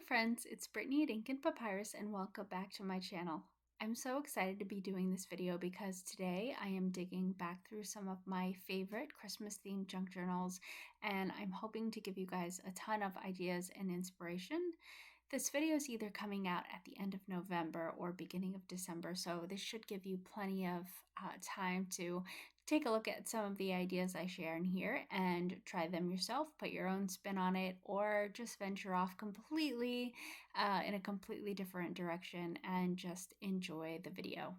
friends, it's Brittany at Ink and Papyrus and welcome back to my channel. I'm so excited to be doing this video because today I am digging back through some of my favorite Christmas themed junk journals and I'm hoping to give you guys a ton of ideas and inspiration. This video is either coming out at the end of November or beginning of December, so this should give you plenty of time to take a look at some of the ideas I share in here and try them yourself, put your own spin on it, or just venture off completely in a completely different direction and just enjoy the video.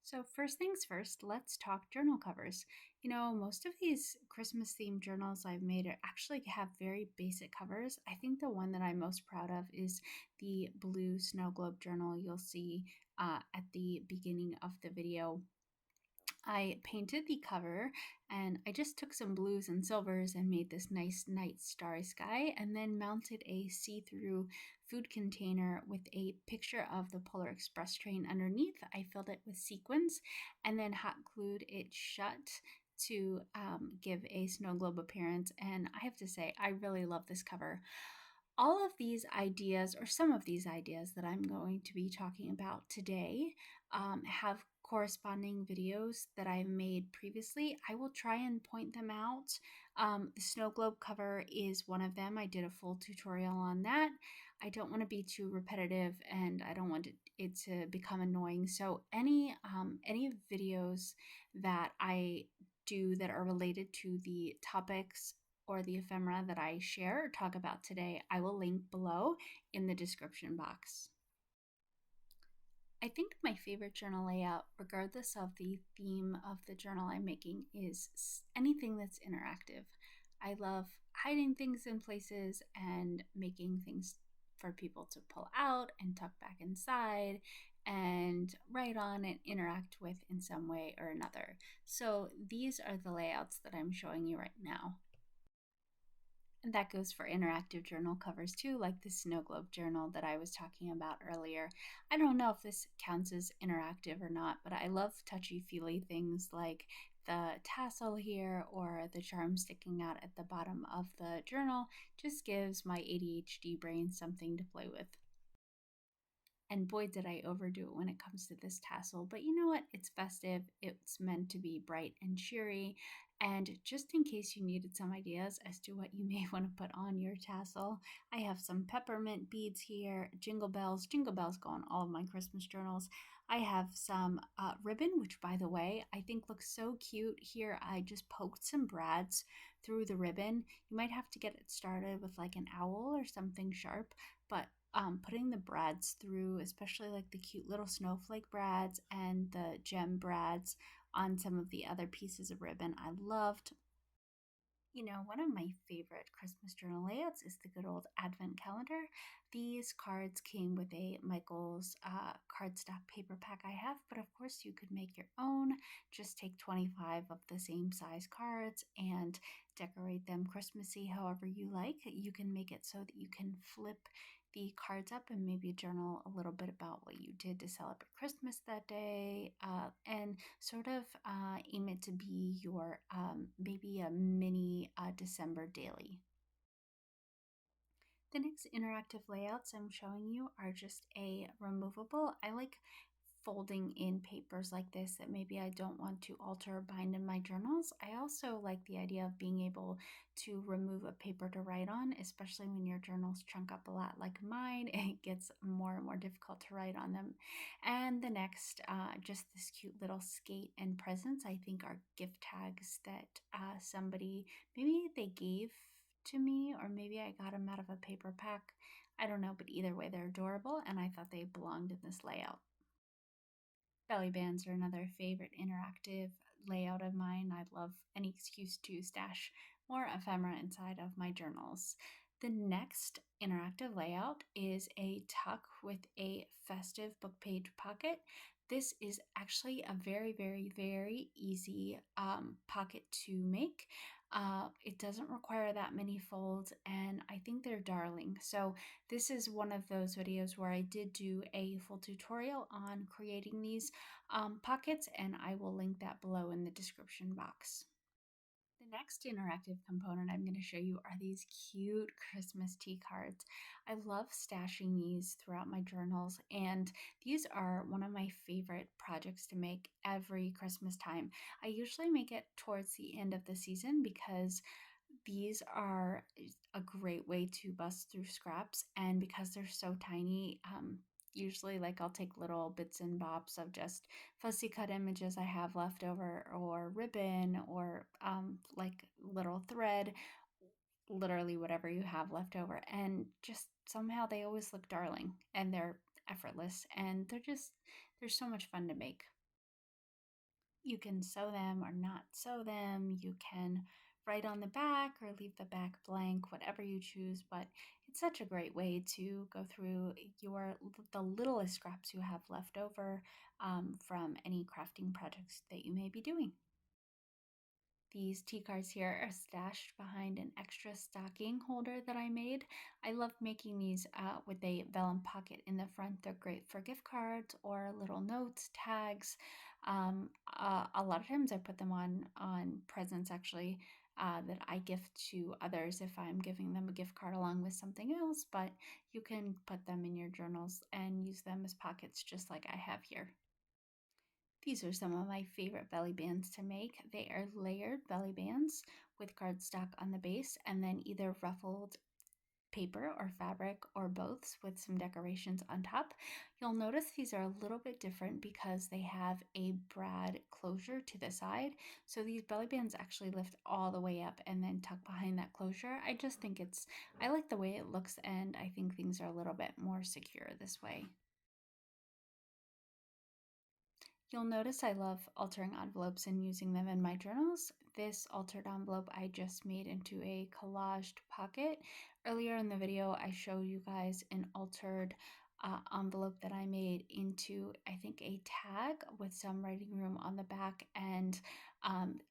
So first things first, let's talk journal covers. You know, most of these Christmas themed journals I've made actually have very basic covers. I think the one that I'm most proud of is the blue snow globe journal you'll see at the beginning of the video. I painted the cover and I just took some blues and silvers and made this nice night starry sky and then mounted a see-through food container with a picture of the Polar Express train underneath. I filled it with sequins and then hot glued it shut to give a snow globe appearance, and I have to say I really love this cover. All of these ideas, or some of these ideas that I'm going to be talking about today, have corresponding videos that I've made previously. I will try and point them out. The snow globe cover is one of them. I did a full tutorial on that. I don't want to be too repetitive and I don't want it to become annoying. So any videos that I do that are related to the topics or the ephemera that I share or talk about today, I will link below in the description box. I think my favorite journal layout, regardless of the theme of the journal I'm making, is anything that's interactive. I love hiding things in places and making things for people to pull out and tuck back inside and write on and interact with in some way or another. So these are the layouts that I'm showing you right now. And that goes for interactive journal covers too, like the snow globe journal that I was talking about earlier. I don't know if this counts as interactive or not, but I love touchy-feely things like the tassel here or the charm sticking out at the bottom of the journal. Just gives my ADHD brain something to play with. And boy, did I overdo it when it comes to this tassel. But you know what? It's festive. It's meant to be bright and cheery. And just in case you needed some ideas as to what you may want to put on your tassel, I have some peppermint beads here, jingle bells. Jingle bells go on all of my Christmas journals. I have some ribbon, which by the way, I think looks so cute. Here, I just poked some brads through the ribbon. You might have to get it started with like an owl or something sharp, but putting the brads through, especially like the cute little snowflake brads and the gem brads on some of the other pieces of ribbon, I loved. You know, one of my favorite Christmas journal layouts is the good old advent calendar. These cards came with a Michael's cardstock paper pack I have, but of course you could make your own. Just take 25 of the same size cards and decorate them Christmassy however you like. You can make it so that you can flip the cards up and maybe journal a little bit about what you did to celebrate Christmas that day, and sort of aim it to be your maybe a mini December daily. The next interactive layouts I'm showing you are just a removable. I like folding in papers like this that maybe I don't want to alter or bind in my journals. I also like the idea of being able to remove a paper to write on, especially when your journals chunk up a lot like mine. It gets more and more difficult to write on them. And the next, just this cute little skate and presents, I think are gift tags that somebody, maybe they gave to me or maybe I got them out of a paper pack. I don't know, but either way, they're adorable and I thought they belonged in this layout. Belly bands are another favorite interactive layout of mine. I love any excuse to stash more ephemera inside of my journals. The next interactive layout is a tuck with a festive book page pocket. This is actually a very, very, very easy pocket to make. It doesn't require that many folds and I think they're darling. So this is one of those videos where I did do a full tutorial on creating these pockets and I will link that below in the description box. The next interactive component I'm going to show you are these cute Christmas tea cards. I love stashing these throughout my journals, and these are one of my favorite projects to make every Christmas time. I usually make it towards the end of the season because these are a great way to bust through scraps, and because they're so tiny, usually like I'll take little bits and bobs of just fussy cut images I have left over, or ribbon, or like little thread, literally whatever you have left over, and just somehow they always look darling, and they're effortless, and they're so much fun to make. You can sew them or not sew them. You can write on the back or leave the back blank, whatever you choose, but it's such a great way to go through the littlest scraps you have left over from any crafting projects that you may be doing. These tea cards here are stashed behind an extra stocking holder that I made. I love making these with a vellum pocket in the front. They're great for gift cards or little notes, tags. A lot of times I put them on presents actually, that I gift to others if I'm giving them a gift card along with something else, but you can put them in your journals and use them as pockets just like I have here. These are some of my favorite belly bands to make. They are layered belly bands with cardstock on the base, and then either ruffled paper or fabric or both with some decorations on top. You'll notice these are a little bit different because they have a brad closure to the side. So these belly bands actually lift all the way up and then tuck behind that closure. I like the way it looks, and I think things are a little bit more secure this way. You'll notice I love altering envelopes and using them in my journals. This altered envelope I just made into a collaged pocket. Earlier in the video, I showed you guys an altered envelope that I made into, I think, a tag with some writing room on the back and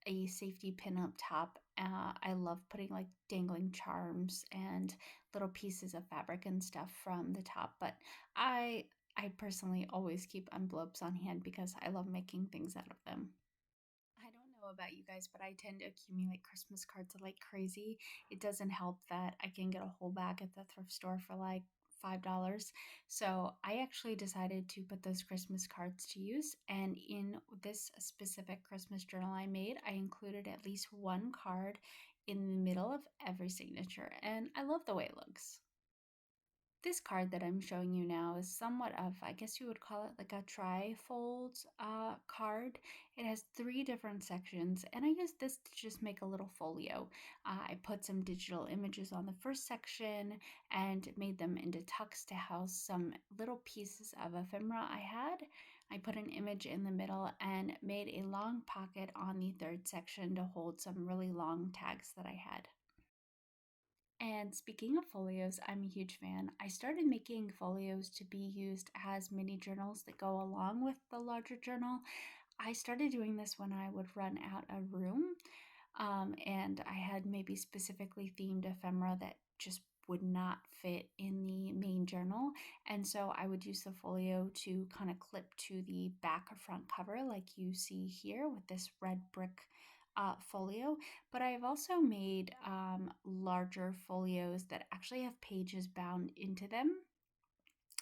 a safety pin up top. I love putting like dangling charms and little pieces of fabric and stuff from the top, but I personally always keep envelopes on hand because I love making things out of them. I don't know about you guys, but I tend to accumulate Christmas cards like crazy. It doesn't help that I can get a whole bag at the thrift store for like $5. So I actually decided to put those Christmas cards to use. And in this specific Christmas journal I made, I included at least one card in the middle of every signature. And I love the way it looks. This card that I'm showing you now is somewhat of, I guess you would call it like a tri-fold card. It has three different sections, and I used this to just make a little folio. I put some digital images on the first section and made them into tucks to house some little pieces of ephemera I had. I put an image in the middle and made a long pocket on the third section to hold some really long tags that I had. And speaking of folios, I'm a huge fan. I started making folios to be used as mini journals that go along with the larger journal. I started doing this when I would run out of room, and I had maybe specifically themed ephemera that just would not fit in the main journal. And so I would use the folio to kind of clip to the back or front cover, like you see here with this red brick folio. But I've also made larger folios that actually have pages bound into them.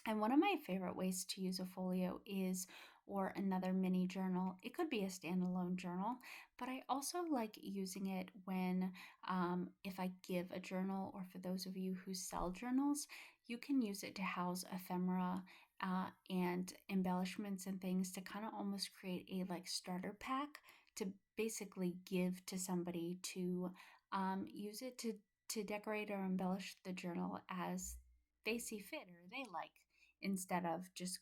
And one of my favorite ways to use a folio is, or another mini journal. It could be a standalone journal, but I also like using it when, if I give a journal, or for those of you who sell journals, you can use it to house ephemera and embellishments and things to kind of almost create a like starter pack to basically give to somebody to use it to decorate or embellish the journal as they see fit or they like, instead of just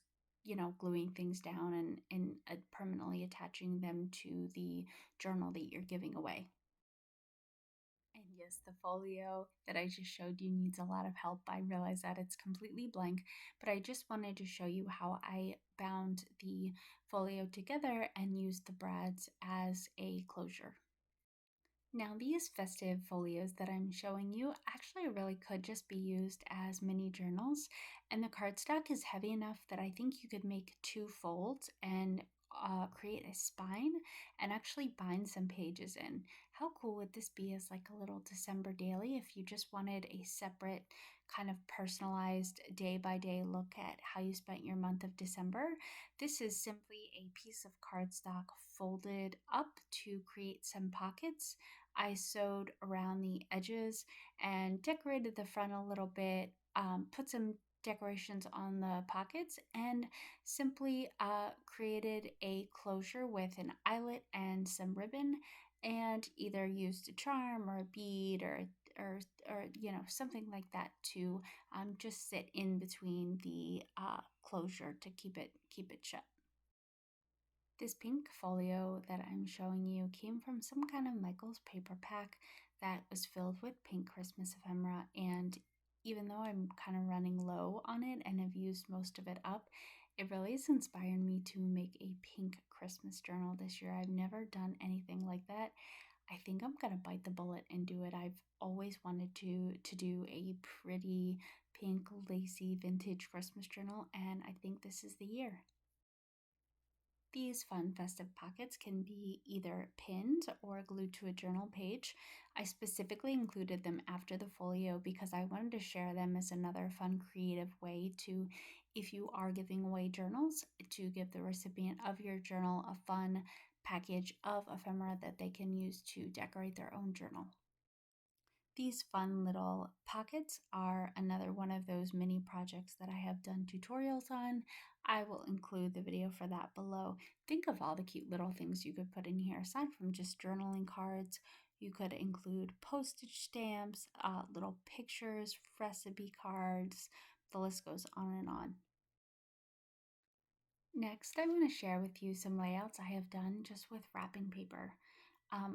gluing things down and permanently attaching them to the journal that you're giving away. And yes, the folio that I just showed you needs a lot of help. I realize that it's completely blank, but I just wanted to show you how I bound the folio together and used the brads as a closure. Now these festive folios that I'm showing you actually really could just be used as mini journals, and the cardstock is heavy enough that I think you could make two folds and create a spine and actually bind some pages in. How cool would this be as like a little December daily if you just wanted a separate kind of personalized day by day look at how you spent your month of December? This is simply a piece of cardstock folded up to create some pockets. I sewed around the edges and decorated the front a little bit, put some decorations on the pockets, and simply created a closure with an eyelet and some ribbon, and either used a charm or a bead or, or something like that to just sit in between the closure to keep it shut. This pink folio that I'm showing you came from some kind of Michael's paper pack that was filled with pink Christmas ephemera, and even though I'm kind of running low on it and have used most of it up, it really has inspired me to make a pink Christmas journal this year. I've never done anything like that. I think I'm gonna bite the bullet and do it. I've always wanted to do a pretty pink lacy vintage Christmas journal, and I think this is the year. These fun festive pockets can be either pinned or glued to a journal page. I specifically included them after the folio because I wanted to share them as another fun creative way to, if you are giving away journals, to give the recipient of your journal a fun package of ephemera that they can use to decorate their own journal. These fun little pockets are another one of those mini projects that I have done tutorials on. I will include the video for that below. Think of all the cute little things you could put in here. Aside from just journaling cards, you could include postage stamps, little pictures, recipe cards, the list goes on and on. Next, I want to share with you some layouts I have done just with wrapping paper.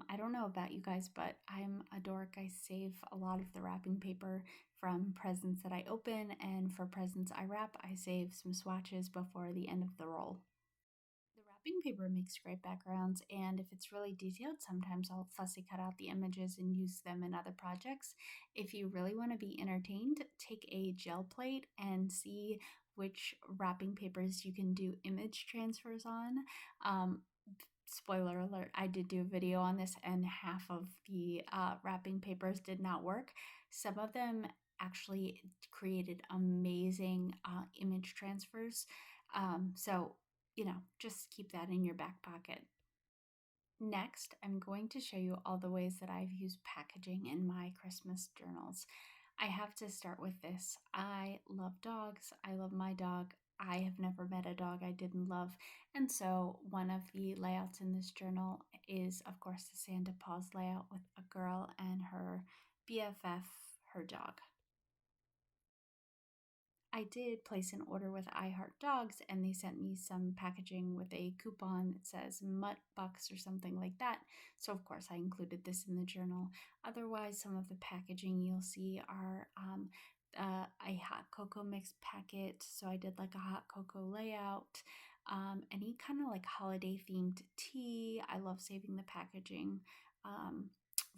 I don't know about you guys, but I'm a dork. I save a lot of the wrapping paper from presents that I open, and for presents I wrap, I save some swatches before the end of the roll. The wrapping paper makes great backgrounds, and if it's really detailed, sometimes I'll fussy cut out the images and use them in other projects. If you really want to be entertained, take a gel plate and see which wrapping papers you can do image transfers on. Spoiler alert, I did do a video on this, and half of the wrapping papers did not work. Some of them actually created amazing image transfers. So, just keep that in your back pocket. Next, I'm going to show you all the ways that I've used packaging in my Christmas journals. I have to start with this. I love dogs. I love my dog. I have never met a dog I didn't love. And so one of the layouts in this journal is, of course, the Santa Paws layout with a girl and her BFF, her dog. I did place an order with I Heart Dogs, and they sent me some packaging with a coupon that says Mutt Bucks or something like that. So, of course, I included this in the journal. Otherwise, some of the packaging you'll see are a hot cocoa mix packet. So, I did like a hot cocoa layout. Any kind of like holiday themed tea. I love saving the packaging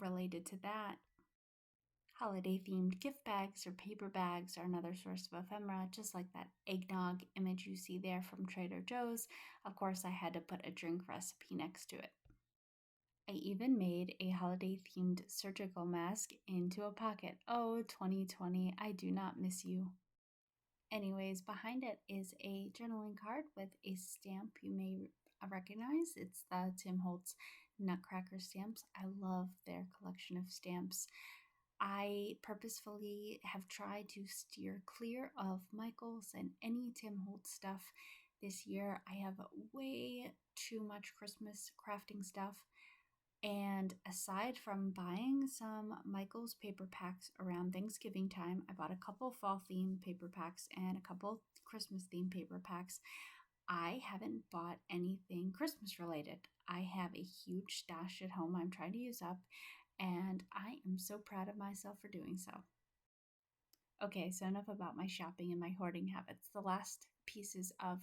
related to that. Holiday themed gift bags or paper bags are another source of ephemera, just like that eggnog image you see there from Trader Joe's. Of course, I had to put a drink recipe next to it. I even made a holiday themed surgical mask into a pocket. Oh, 2020, I do not miss you. Anyways, behind it is a journaling card with a stamp you may recognize. It's the Tim Holtz Nutcracker stamps. I love their collection of stamps. I purposefully have tried to steer clear of Michaels and any Tim Holtz stuff this year. I have way too much Christmas crafting stuff. And aside from buying some Michaels paper packs around Thanksgiving time, I bought a couple fall themed paper packs and a couple Christmas themed paper packs. I haven't bought anything Christmas related. I have a huge stash at home I'm trying to use up, and I am so proud of myself for doing so. Okay, so enough about my shopping and my hoarding habits. The last pieces of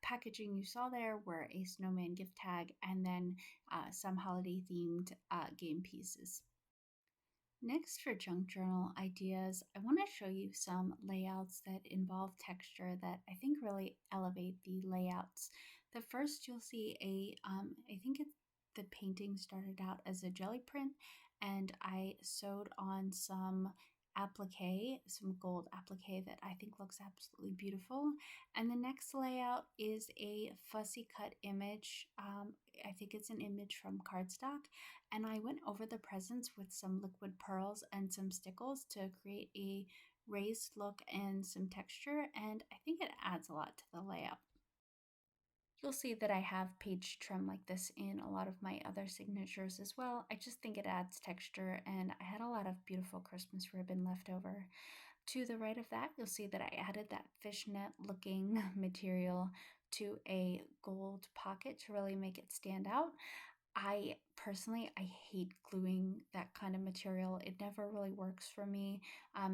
packaging you saw there were a snowman gift tag and then some holiday themed game pieces. Next, for junk journal ideas, I want to show you some layouts that involve texture that I think really elevate the layouts. The first you'll see I think the painting started out as a jelly print, and I sewed on some applique, some gold applique that I think looks absolutely beautiful. And the next layout is a fussy cut image. I think it's an image from cardstock, and I went over the presents with some liquid pearls and some stickles to create a raised look and some texture, and I think it adds a lot to the layout. You'll see that I have page trim like this in a lot of my other signatures as well. I just think it adds texture, and I had a lot of beautiful Christmas ribbon left over. To the right of that, you'll see that I added that fishnet looking material to a gold pocket to really make it stand out. I personally, I hate gluing that kind of material. It never really works for me.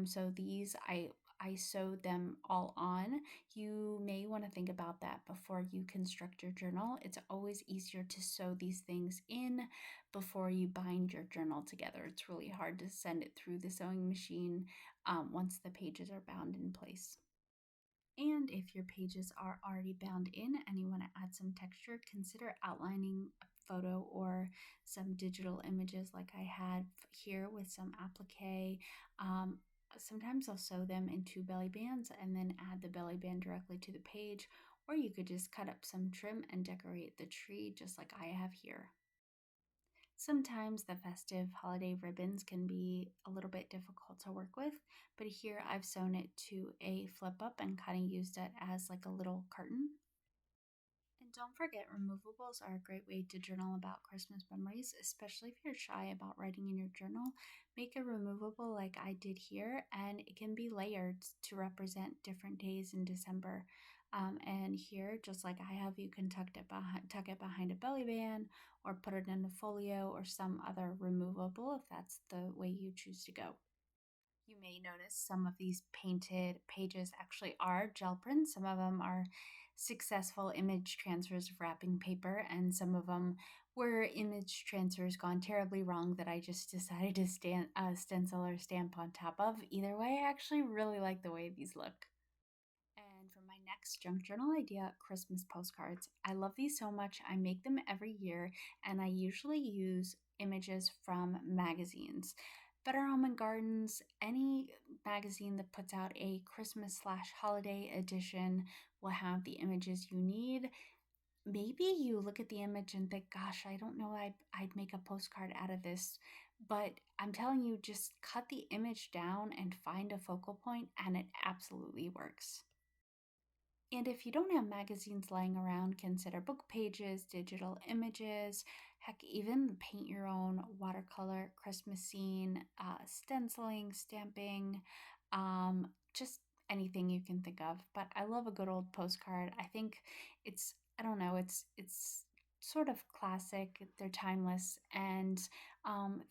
So these, I sewed them all on. You may want to think about that before you construct your journal. It's always easier to sew these things in before you bind your journal together. It's really hard to send it through the sewing machine once the pages are bound in place. And if your pages are already bound in and you want to add some texture, consider outlining a photo or some digital images like I had here with some applique. Sometimes I'll sew them into belly bands and then add the belly band directly to the page, or you could just cut up some trim and decorate the tree just like I have here. Sometimes the festive holiday ribbons can be a little bit difficult to work with, but here I've sewn it to a flip up and kind of used it as like a little curtain. And don't forget, removables are a great way to journal about Christmas memories, especially if you're shy about writing in your journal. Make a removable like I did here, and it can be layered to represent different days in December. And here, just like I have, you can tuck it behind a belly band or put it in a folio or some other removable if that's the way you choose to go. You may notice some of these painted pages actually are gel prints. Some of them are successful image transfers of wrapping paper, and some of them were image transfers gone terribly wrong that I just decided to stencil or stamp on top of. Either way, I actually really like the way these look. And for my next junk journal idea, Christmas postcards. I love these so much. I make them every year, and I usually use images from magazines. Better Home and Gardens, any magazine that puts out a Christmas/holiday edition will have the images you need. Maybe you look at the image and think, gosh, I don't know, I'd make a postcard out of this. But I'm telling you, just cut the image down and find a focal point, and it absolutely works. And if you don't have magazines lying around, consider book pages, digital images, heck, even paint your own watercolor Christmas scene, stenciling, stamping, just anything you can think of. But I love a good old postcard. I think I don't know, it's sort of classic. They're timeless, and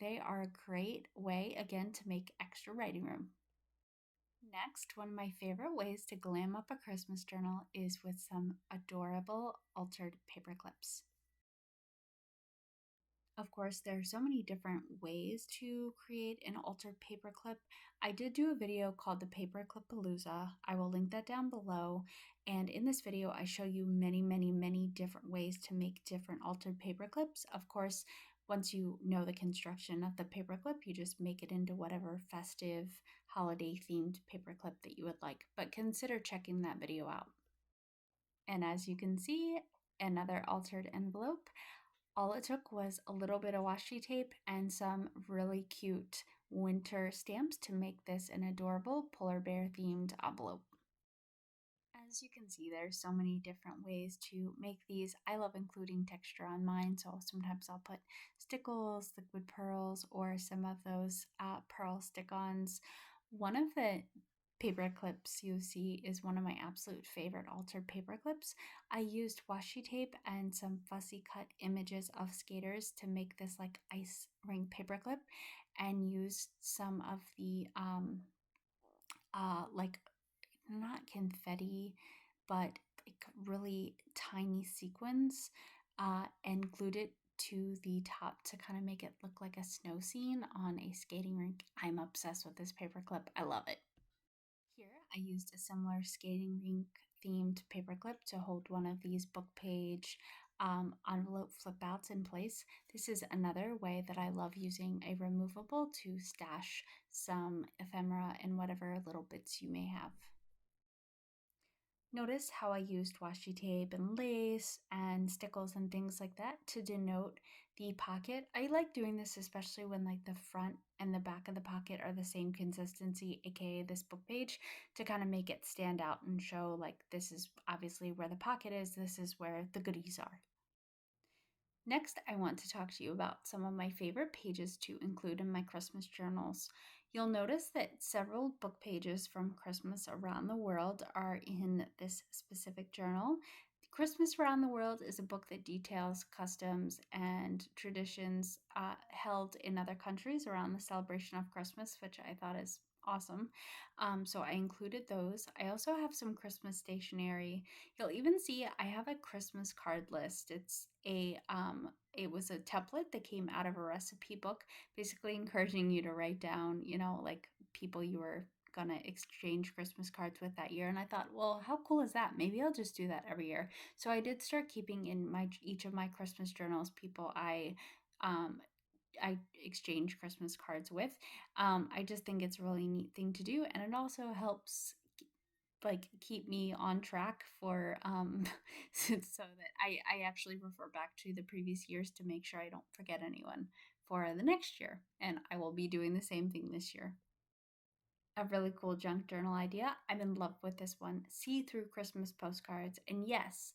they are a great way, again, to make extra writing room. Next, one of my favorite ways to glam up a Christmas journal is with some adorable altered paper clips. Of course, there are so many different ways to create an altered paperclip. I did do a video called the Paperclip Palooza. I will link that down below. And in this video, I show you many, many, many different ways to make different altered paperclips. Of course, once you know the construction of the paperclip, you just make it into whatever festive, holiday themed paperclip that you would like. But consider checking that video out. And as you can see, another altered envelope. All it took was a little bit of washi tape and some really cute winter stamps to make this an adorable polar bear themed envelope. As you can see, there's so many different ways to make these. I love including texture on mine, so sometimes I'll put stickles, liquid pearls, or some of those pearl stick-ons. One of the paper clips you see is one of my absolute favorite altered paper clips. I used washi tape and some fussy cut images of skaters to make this like ice ring paper clip, and used some of the like not confetti, but like really tiny sequins, and glued it to the top to kind of make it look like a snow scene on a skating rink. I'm obsessed with this paperclip. I love it. Here I used a similar skating rink themed paperclip to hold one of these book page envelope flip outs in place. This is another way that I love using a removable to stash some ephemera and whatever little bits you may have. Notice how I used washi tape and lace and stickles and things like that to denote the pocket. I like doing this especially when like the front and the back of the pocket are the same consistency, aka this book page, to kind of make it stand out and show like this is obviously where the pocket is, this is where the goodies are. Next, I want to talk to you about some of my favorite pages to include in my Christmas journals. You'll notice that several book pages from Christmas around the world are in this specific journal. Christmas Around the World is a book that details customs and traditions held in other countries around the celebration of Christmas, which I thought is awesome. So I included those. I also have some Christmas stationery. You'll even see I have a Christmas card list. It was a template that came out of a recipe book, basically encouraging you to write down, like people you were gonna exchange Christmas cards with that year. And I thought, well, how cool is that? Maybe I'll just do that every year. So I did start keeping in my each of my Christmas journals people um I exchange Christmas cards with. I just think it's a really neat thing to do, and it also helps like keep me on track for so that I actually refer back to the previous years to make sure I don't forget anyone for the next year. And I will be doing the same thing this year. A really cool junk journal idea. I'm in love with this one. See through Christmas postcards. And yes,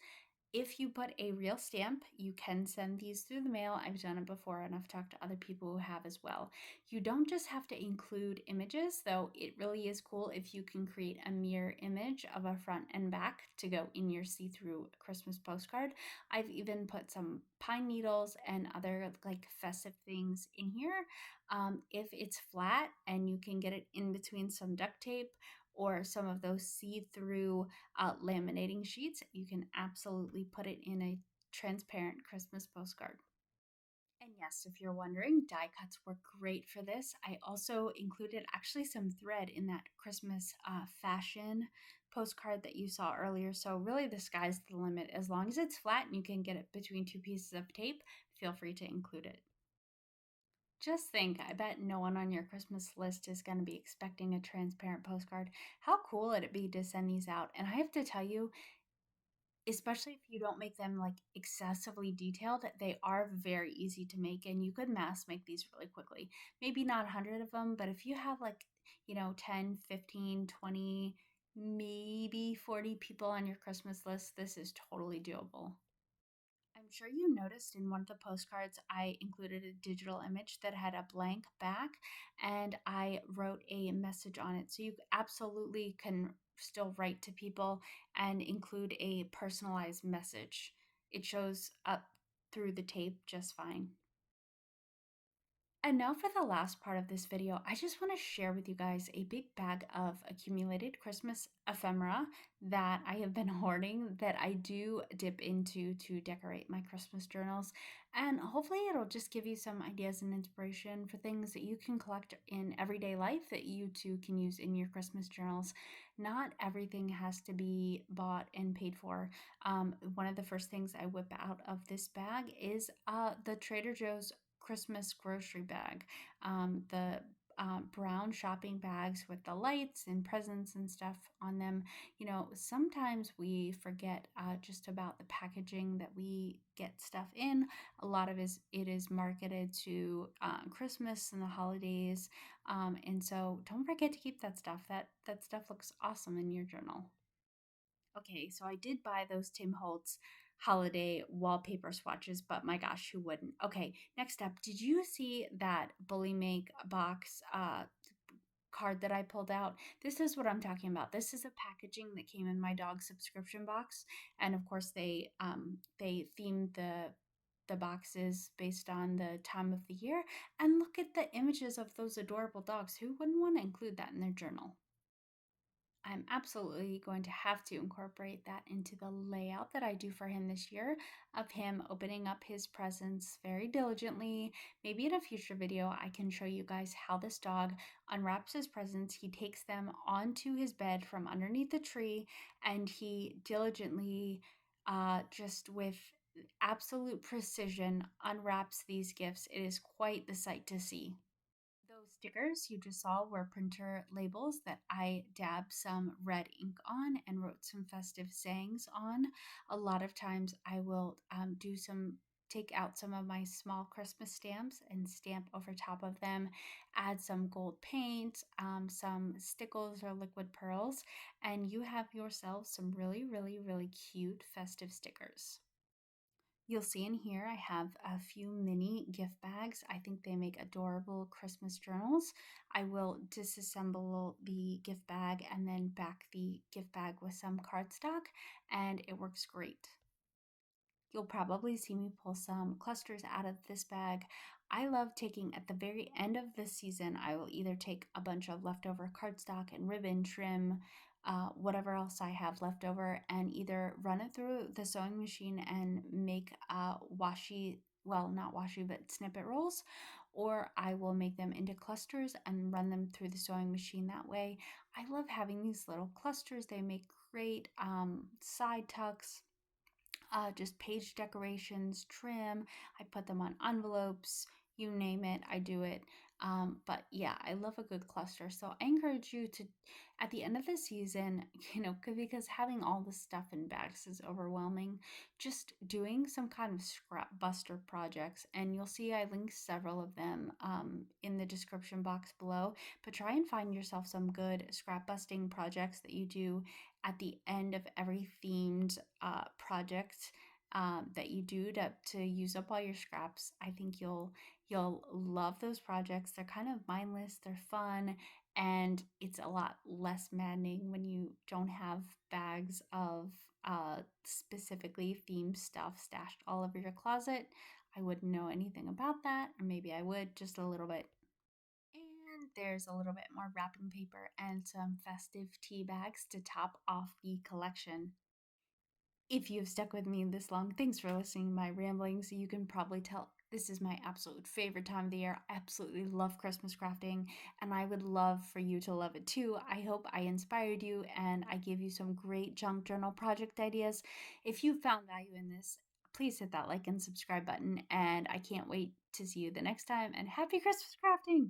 if you put a real stamp, you can send these through the mail. I've done it before and I've talked to other people who have as well. You don't just have to include images, though it really is cool if you can create a mirror image of a front and back to go in your see-through Christmas postcard. I've even put some pine needles and other like festive things in here. If it's flat and you can get it in between some duct tape or some of those see-through laminating sheets, you can absolutely put it in a transparent Christmas postcard. And yes, if you're wondering, die cuts work great for this. I also included actually some thread in that Christmas fashion postcard that you saw earlier. So really the sky's the limit. As long as it's flat and you can get it between two pieces of tape, feel free to include it. Just think, I bet no one on your Christmas list is going to be expecting a transparent postcard. How cool would it be to send these out? And I have to tell you, especially if you don't make them like excessively detailed, they are very easy to make and you could mass make these really quickly. Maybe not 100 of them, but if you have like, 10, 15, 20, maybe 40 people on your Christmas list, this is totally doable. I'm sure you noticed in one of the postcards, I included a digital image that had a blank back and I wrote a message on it. So you absolutely can still write to people and include a personalized message. It shows up through the tape just fine. And now for the last part of this video, I just want to share with you guys a big bag of accumulated Christmas ephemera that I have been hoarding that I do dip into to decorate my Christmas journals. And hopefully it'll just give you some ideas and inspiration for things that you can collect in everyday life that you too can use in your Christmas journals. Not everything has to be bought and paid for. One of the first things I whip out of this bag is the Trader Joe's Christmas grocery bag. The brown shopping bags with the lights and presents and stuff on them. Sometimes we forget just about the packaging that we get stuff in. A lot of it is marketed to Christmas and the holidays, and so don't forget to keep that stuff. That stuff looks awesome in your journal. Okay, so I did buy those Tim Holtz holiday wallpaper swatches, but my gosh, who wouldn't? Okay, next up, did you see that Bully Make box card that I pulled out? This is what I'm talking about. This is a packaging that came in my dog subscription box, and of course they themed the boxes based on the time of the year. And look at the images of those adorable dogs. Who wouldn't want to include that in their journal? I'm absolutely going to have to incorporate that into the layout that I do for him this year, of him opening up his presents very diligently. Maybe in a future video, I can show you guys how this dog unwraps his presents. He takes them onto his bed from underneath the tree, and he diligently, just with absolute precision, unwraps these gifts. It is quite the sight to see. Those stickers you just saw were printer labels that I dabbed some red ink on and wrote some festive sayings on. A lot of times I will take out some of my small Christmas stamps and stamp over top of them, add some gold paint, some stickles or liquid pearls, and you have yourself some really, really, really cute festive stickers. You'll see in here I have a few mini gift bags. I think they make adorable Christmas journals. I will disassemble the gift bag and then back the gift bag with some cardstock, and it works great. You'll probably see me pull some clusters out of this bag. I love taking, at the very end of the season, I will either take a bunch of leftover cardstock and ribbon, trim, whatever else I have left over, and either run it through the sewing machine and make washi, well, not washi, but snippet rolls, or I will make them into clusters and run them through the sewing machine that way. I love having these little clusters. They make great side tucks, just page decorations, trim. I put them on envelopes, you name it, I do it. But yeah, I love a good cluster. So I encourage you to, at the end of the season, because having all the stuff in bags is overwhelming, just doing some kind of scrap buster projects. And you'll see I linked several of them in the description box below. But try and find yourself some good scrap busting projects that you do at the end of every themed project that you do to use up all your scraps. I think you'll love those projects. They're kind of mindless, they're fun, and it's a lot less maddening when you don't have bags of specifically themed stuff stashed all over your closet. I wouldn't know anything about that, or maybe I would just a little bit. And there's a little bit more wrapping paper and some festive tea bags to top off the collection. If you've stuck with me this long, thanks for listening to my ramblings. You can probably tell this is my absolute favorite time of the year. I absolutely love Christmas crafting, and I would love for you to love it too. I hope I inspired you and I gave you some great junk journal project ideas. If you found value in this, please hit that like and subscribe button, and I can't wait to see you the next time. And happy Christmas crafting!